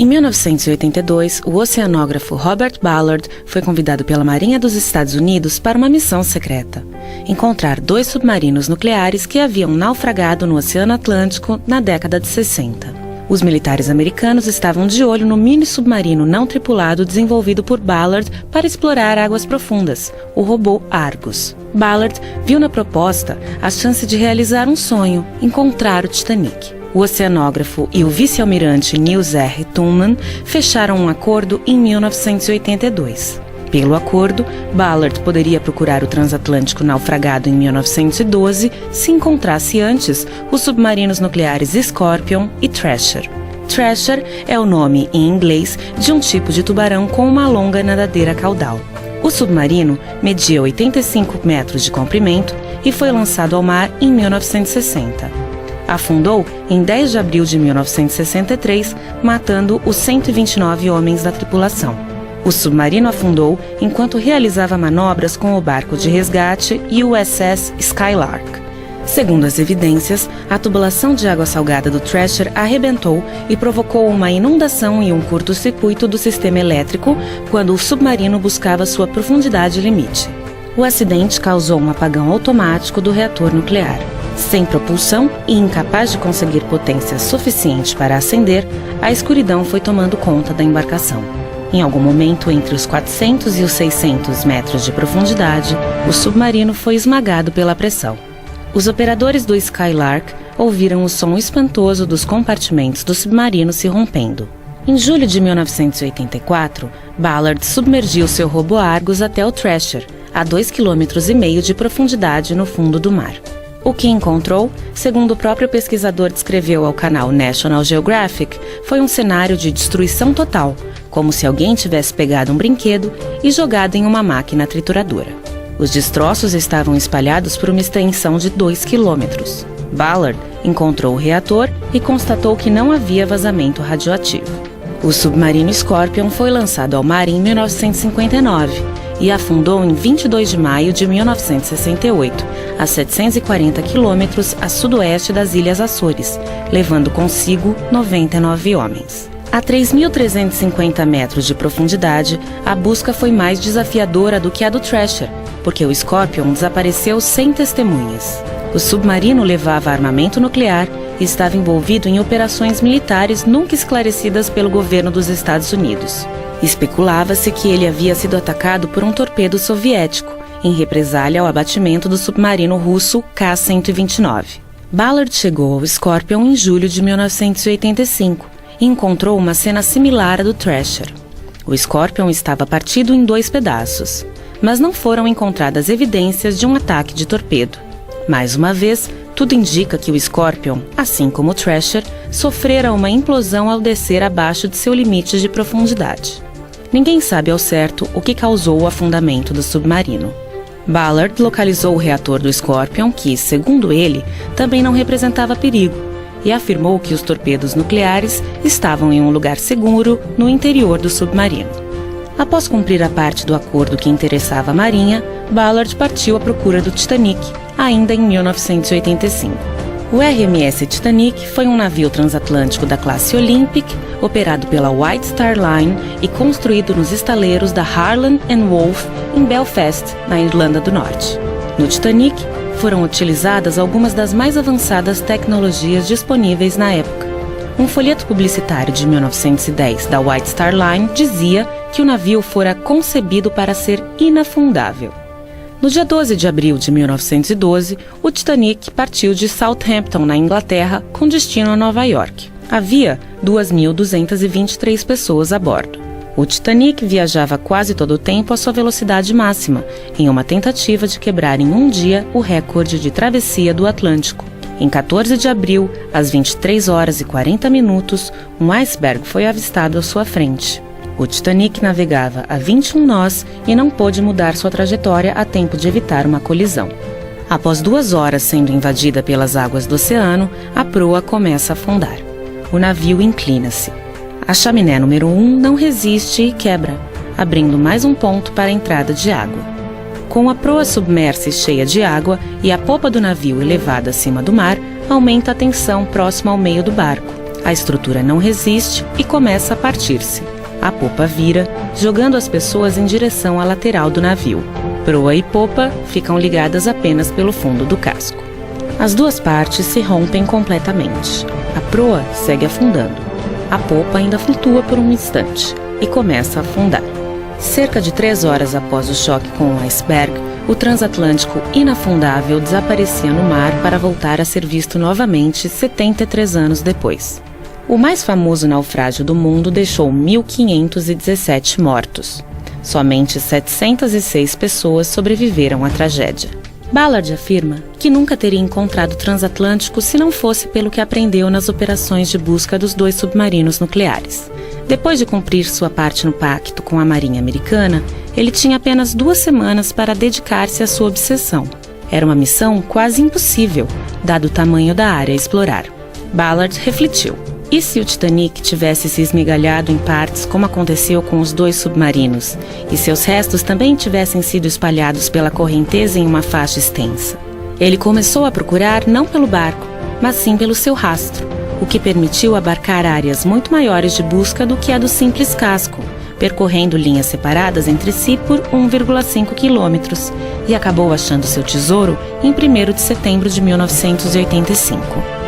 Em 1982, o oceanógrafo Robert Ballard foi convidado pela Marinha dos Estados Unidos para uma missão secreta: encontrar 2 submarinos nucleares que haviam naufragado no Oceano Atlântico na década de 60. Os militares americanos estavam de olho no mini-submarino não tripulado desenvolvido por Ballard para explorar águas profundas, o robô Argus. Ballard viu na proposta a chance de realizar um sonho: encontrar o Titanic. O oceanógrafo e o vice-almirante Niels R. Thunman fecharam um acordo em 1982. Pelo acordo, Ballard poderia procurar o transatlântico naufragado em 1912 se encontrasse antes os submarinos nucleares Scorpion e Thrasher. Thrasher é o nome, em inglês, de um tipo de tubarão com uma longa nadadeira caudal. O submarino media 85 metros de comprimento e foi lançado ao mar em 1960. Afundou em 10 de abril de 1963, matando os 129 homens da tripulação. O submarino afundou enquanto realizava manobras com o barco de resgate USS Skylark. Segundo as evidências, a tubulação de água salgada do Thrasher arrebentou e provocou uma inundação e um curto-circuito do sistema elétrico quando o submarino buscava sua profundidade limite. O acidente causou um apagão automático do reator nuclear. Sem propulsão e incapaz de conseguir potência suficiente para acender, a escuridão foi tomando conta da embarcação. Em algum momento, entre os 400 e os 600 metros de profundidade, o submarino foi esmagado pela pressão. Os operadores do Skylark ouviram o som espantoso dos compartimentos do submarino se rompendo. Em julho de 1984, Ballard submergiu seu robô Argus até o Thrasher, a 2,5 km de profundidade no fundo do mar. O que encontrou, segundo o próprio pesquisador descreveu ao canal National Geographic, foi um cenário de destruição total, como se alguém tivesse pegado um brinquedo e jogado em uma máquina trituradora. Os destroços estavam espalhados por uma extensão de 2 km. Ballard encontrou o reator e constatou que não havia vazamento radioativo. O submarino Scorpion foi lançado ao mar em 1959 e afundou em 22 de maio de 1968, a 740 quilômetros a sudoeste das Ilhas Açores, levando consigo 99 homens. A 3.350 metros de profundidade, a busca foi mais desafiadora do que a do Thrasher, porque o Scorpion desapareceu sem testemunhas. O submarino levava armamento nuclear e estava envolvido em operações militares nunca esclarecidas pelo governo dos Estados Unidos. Especulava-se que ele havia sido atacado por um torpedo soviético, em represália ao abatimento do submarino russo K-129. Ballard chegou ao Scorpion em julho de 1985 e encontrou uma cena similar à do Thrasher. O Scorpion estava partido em 2 pedaços, mas não foram encontradas evidências de um ataque de torpedo. Mais uma vez, tudo indica que o Scorpion, assim como o Thrasher, sofrera uma implosão ao descer abaixo de seu limite de profundidade. Ninguém sabe ao certo o que causou o afundamento do submarino. Ballard localizou o reator do Scorpion, que, segundo ele, também não representava perigo, e afirmou que os torpedos nucleares estavam em um lugar seguro no interior do submarino. Após cumprir a parte do acordo que interessava a Marinha, Ballard partiu à procura do Titanic, ainda em 1985. O RMS Titanic foi um navio transatlântico da classe Olympic, operado pela White Star Line e construído nos estaleiros da Harland & Wolff, em Belfast, na Irlanda do Norte. No Titanic, foram utilizadas algumas das mais avançadas tecnologias disponíveis na época. Um folheto publicitário de 1910 da White Star Line dizia que o navio fora concebido para ser inafundável. No dia 12 de abril de 1912, o Titanic partiu de Southampton, na Inglaterra, com destino a Nova York. Havia 2.223 pessoas a bordo. O Titanic viajava quase todo o tempo à sua velocidade máxima, em uma tentativa de quebrar em um dia o recorde de travessia do Atlântico. Em 14 de abril, às 23 horas e 40 minutos, um iceberg foi avistado à sua frente. O Titanic navegava a 21 nós e não pôde mudar sua trajetória a tempo de evitar uma colisão. Após 2 horas sendo invadida pelas águas do oceano, a proa começa a afundar. O navio inclina-se. A chaminé número 1 não resiste e quebra, abrindo mais um ponto para a entrada de água. Com a proa submersa e cheia de água e a popa do navio elevada acima do mar, aumenta a tensão próxima ao meio do barco. A estrutura não resiste e começa a partir-se. A popa vira, jogando as pessoas em direção à lateral do navio. Proa e popa ficam ligadas apenas pelo fundo do casco. As duas partes se rompem completamente. A proa segue afundando. A popa ainda flutua por um instante e começa a afundar. Cerca de 3 horas após o choque com o iceberg, o transatlântico inafundável desaparecia no mar para voltar a ser visto novamente 73 anos depois. O mais famoso naufrágio do mundo deixou 1.517 mortos. Somente 706 pessoas sobreviveram à tragédia. Ballard afirma que nunca teria encontrado o transatlântico se não fosse pelo que aprendeu nas operações de busca dos 2 submarinos nucleares. Depois de cumprir sua parte no pacto com a Marinha Americana, ele tinha apenas 2 semanas para dedicar-se à sua obsessão. Era uma missão quase impossível, dado o tamanho da área a explorar. Ballard refletiu. E se o Titanic tivesse se esmigalhado em partes como aconteceu com os 2 submarinos, e seus restos também tivessem sido espalhados pela correnteza em uma faixa extensa? Ele começou a procurar não pelo barco, mas sim pelo seu rastro, o que permitiu abarcar áreas muito maiores de busca do que a do simples casco, percorrendo linhas separadas entre si por 1,5 quilômetros, e acabou achando seu tesouro em 1º de setembro de 1985.